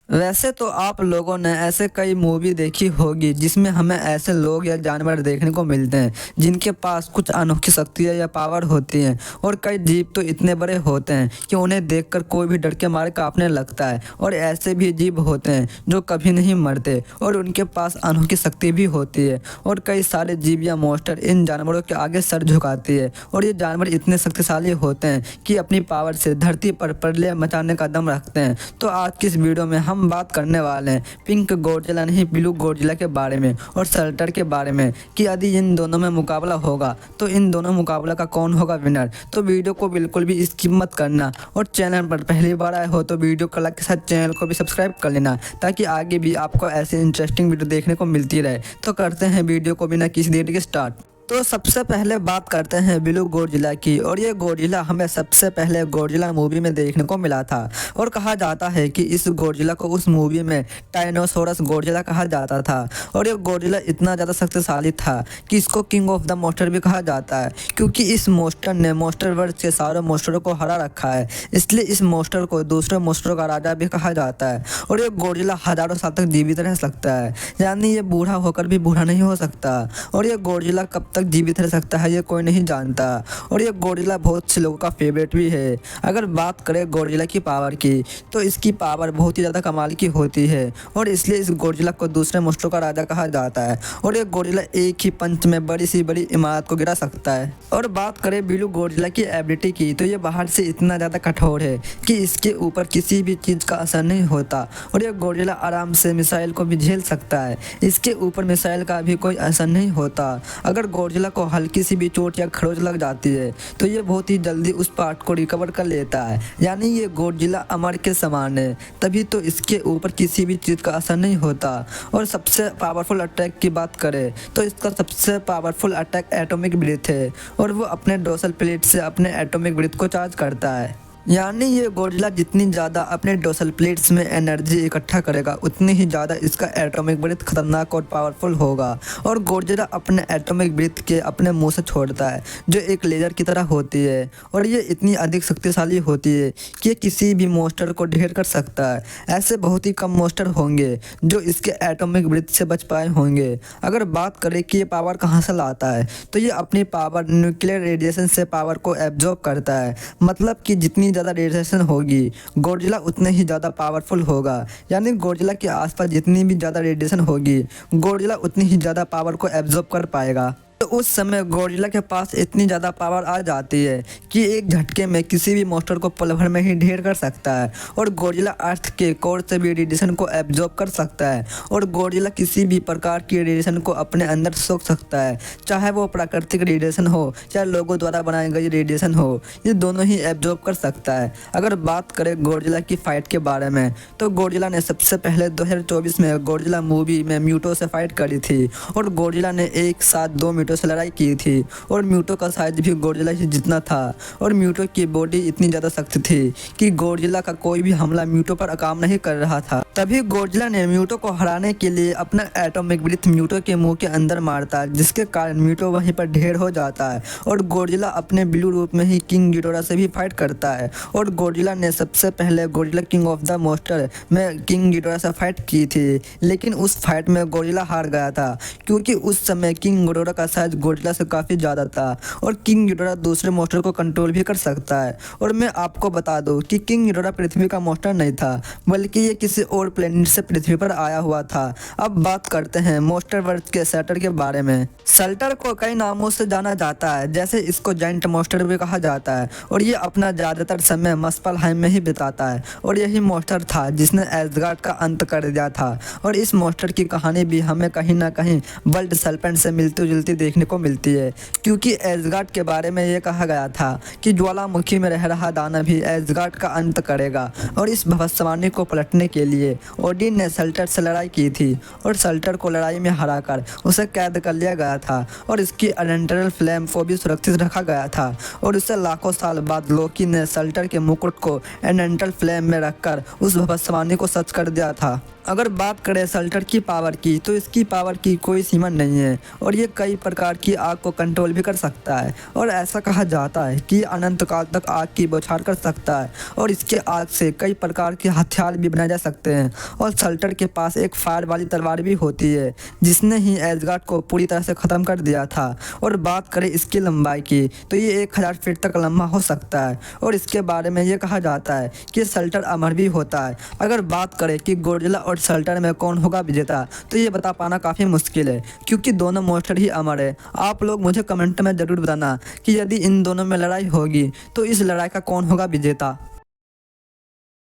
वैसे तो आप लोगों ने ऐसे कई मूवी देखी होगी जिसमें हमें ऐसे लोग या जानवर देखने को मिलते हैं जिनके पास कुछ अनोखी शक्तियाँ या पावर होती हैं। और कई जीव तो इतने बड़े होते हैं कि उन्हें देखकर कोई भी डर के मारे कांपने लगता है। और ऐसे भी जीव होते हैं जो कभी नहीं मरते और उनके पास अनोखी शक्ति भी होती है। और कई सारे जीव या मॉन्स्टर इन जानवरों के आगे सर झुकाती है। और ये जानवर इतने शक्तिशाली होते हैं कि अपनी पावर से धरती पर प्रलय मचाने का दम रखते हैं। तो आज की इस वीडियो में हम बात करने वाले हैं पिंक गॉडजिला नहीं ब्लू गॉडजिला के बारे में और शेल्टर के बारे में कि यदि इन दोनों में मुकाबला होगा तो इन दोनों मुकाबला का कौन होगा विनर। तो वीडियो को बिल्कुल भी स्किप मत करना और चैनल पर पहली बार आए हो तो वीडियो को लाइक के साथ चैनल को भी सब्सक्राइब कर लेना ताकि आगे भी आपको ऐसे इंटरेस्टिंग वीडियो देखने को मिलती रहे। तो करते हैं वीडियो को बिना किसी देरी के स्टार्ट। तो सबसे पहले बात करते हैं ब्लू गॉडजिला की। और ये गॉडजिला हमें सबसे पहले गॉडजिला मूवी में देखने को मिला था और कहा जाता है कि इस गॉडजिला को उस मूवी में टाइनोसोरस गॉडजिला कहा जाता था। और ये गॉडजिला इतना ज़्यादा शक्तिशाली था कि इसको किंग ऑफ द मॉन्स्टर भी कहा जाता है क्योंकि इस मॉन्स्टर ने मॉन्स्टर वर्ल्ड के सारे मॉन्स्टरों को हरा रखा है। इसलिए इस मॉन्स्टर को दूसरे मॉन्स्टरों का राजा भी कहा जाता है। और ये गॉडजिला हजारों साल तक जीवित रह सकता है, यानी ये बूढ़ा होकर भी बूढ़ा नहीं हो सकता। और ये गॉडजिला कब तक जीवित रह सकता है ये कोई नहीं जानता। और ये गॉडजिला बहुत से लोगों का फेवरेट भी है। अगर बात करें गॉडजिला की पावर की तो इसकी पावर बहुत ही ज़्यादा कमाल की होती है और इसलिए इस गॉडजिला को दूसरे मॉन्स्टरों का राजा कहा जाता है। और ये गॉडजिला एक ही पंच में बड़ी सी बड़ी इमारत को गिरा सकता है। और बात करें ब्लू गॉडजिला की एबिलिटी की तो ये बाहर से इतना ज़्यादा कठोर है कि इसके ऊपर किसी भी चीज़ का असर नहीं होता। और ये गॉडजिला आराम से मिसाइल को भी झेल सकता है, इसके ऊपर मिसाइल का भी कोई असर नहीं होता। अगर गॉडजिला को हल्की सी भी चोट या खरोच लग जाती है तो ये बहुत ही जल्दी उस पार्ट को रिकवर कर लेता है, यानी ये गॉडजिला अमर के समान है, तभी तो इसके ऊपर किसी भी चीज़ का असर नहीं होता। और सबसे पावरफुल अटैक की बात करें तो इसका सबसे पावरफुल अटैक एटॉमिक ब्रीथ है और वो अपने डोर्सल प्लेट से अपने एटॉमिक ब्रीथ को चार्ज करता है। यानी ये गॉडजिला जितनी ज़्यादा अपने डोर्सल प्लेट्स में एनर्जी इकट्ठा करेगा उतनी ही ज़्यादा इसका एटॉमिक ब्रीथ खतरनाक और पावरफुल होगा। और गॉडजिला अपने एटॉमिक ब्रीथ के अपने मुंह से छोड़ता है जो एक लेजर की तरह होती है। और ये इतनी अधिक शक्तिशाली होती है कि ये किसी भी मॉन्स्टर को ढेर कर सकता है। ऐसे बहुत ही कम मॉन्स्टर होंगे जो इसके एटॉमिक ब्रीथ से बच पाए होंगे। अगर बात करें कि ये पावर कहाँ से लाता है तो ये अपनी पावर न्यूक्लियर रेडिएशन से पावर को एब्जॉर्ब करता है। मतलब कि जितनी ज़्यादा रेडिएशन होगी गॉडजिला उतने ही ज़्यादा पावरफुल होगा, यानी गॉडजिला के आसपास जितनी भी ज़्यादा रेडिएशन होगी गॉडजिला उतनी ही ज़्यादा पावर को एब्जॉर्ब कर पाएगा। तो उस समय गॉडजिला के पास इतनी ज़्यादा पावर आ जाती है कि एक झटके में किसी भी मॉन्स्टर को पल भर में ही ढेर कर सकता है। और गॉडजिला अर्थ के कोर से भी रेडिएशन को एब्जॉर्ब कर सकता है। और गॉडजिला किसी भी प्रकार की रेडिएशन को अपने अंदर सोख सकता है, चाहे वो प्राकृतिक रेडिएशन हो चाहे लोगों द्वारा बनाई गई रेडिएशन हो, ये दोनों ही एब्जॉर्ब कर सकता है। अगर बात करें गॉडजिला की फाइट के बारे में तो गॉडजिला ने सबसे पहले 2024 में गॉडजिला मूवी में म्यूटो से फाइट करी थी और गॉडजिला ने एक साथ 2 म्यूटो से लड़ाई की थी। और म्यूटो का साइज भी गॉडजिला से जितना था और म्यूटो की बॉडी इतनी ज़्यादा सख्त थी कि गॉडजिला का कोई भी हमला म्यूटो पर काम नहीं कर रहा था। तभी गॉडजिला ने म्यूटो को हराने के लिए अपना एटॉमिक ब्रीथ म्यूटो के मुंह के अंदर मारता है, जिसके कारण म्यूटो वहीं पर ढेर हो जाता है। और गॉडजिला अपने ब्लू रूप में ही किंग गिडोरा से भी फाइट करता है। और गॉडजिला ने सबसे पहले Godzilla king of the monster में किंग गिडोरा से फाइट की थी, लेकिन उस फाइट में गॉडजिला हार गया था क्योंकि उस समय किंग गिडोरा का साइज गॉडजिला से काफ़ी ज़्यादा था और किंग गिडोरा दूसरे मॉन्स्टर को कंट्रोल भी कर सकता है। और मैं आपको बता दूं कि किंग गिडोरा पृथ्वी का मॉन्स्टर नहीं था, बल्कि ये किसी और प्लेनेट से पृथ्वी पर आया हुआ था। अब बात करते हैं मॉन्स्टर वर्ल्ड के शेल्टर के बारे में। शेल्टर को कई नामों से जाना जाता है, जैसे इसको जायंट मॉन्स्टर भी कहा जाता है और ये अपना ज़्यादातर समय मस्पलहाइम में ही बिताता है। और यही मॉन्स्टर था जिसने एसगार्ड का अंत कर दिया था। और इस मॉन्स्टर की कहानी भी हमें कहीं ना कहीं वर्ल्ड सर्पेंट से मिलती जुलती देखने को मिलती है, क्योंकि एसगार्ड के बारे में ये कहा गया था कि ज्वालामुखी में रह रहा दानव भी एसगार्ड का अंत करेगा। और इस भविष्यवाणी को पलटने के लिए ओडिन ने शेल्टर से लड़ाई की थी और शेल्टर को लड़ाई में हराकर उसे कैद कर लिया गया था और इसकी एलेंट्रल फ्लेम को भी सुरक्षित रखा गया था। और उससे लाखों साल बाद लोकी ने शेल्टर के मुकुट को एलेंट्रल फ्लेम में रखकर उस भविष्यवाणी को सच कर दिया था। अगर बात करें सल्टर की पावर की, तो इसकी पावर की कोई सीमा नहीं है और ये कई प्रकार की आग को कंट्रोल भी कर सकता है और ऐसा कहा जाता है कि अनंत काल तक आग की बौछार कर सकता है और इसके आग से कई प्रकार के हथियार भी बनाए जा सकते हैं। और सल्टर के पास एक फायर वाली तलवार भी होती है जिसने ही एसगार्ड को पूरी तरह से ख़त्म कर दिया था। और बात करें इसकी लंबाई की, तो ये 1000 फीट तक लंबा हो सकता है और इसके बारे में ये कहा जाता है कि सल्टर अमर भी होता है। अगर बात करें कि गोडजिला और सल्टर में कौन होगा विजेता, तो ये बता पाना काफ़ी मुश्किल है क्योंकि दोनों मोस्टर ही अमर है। आप लोग मुझे कमेंट में ज़रूर बताना कि यदि इन दोनों में लड़ाई होगी तो इस लड़ाई का कौन होगा विजेता।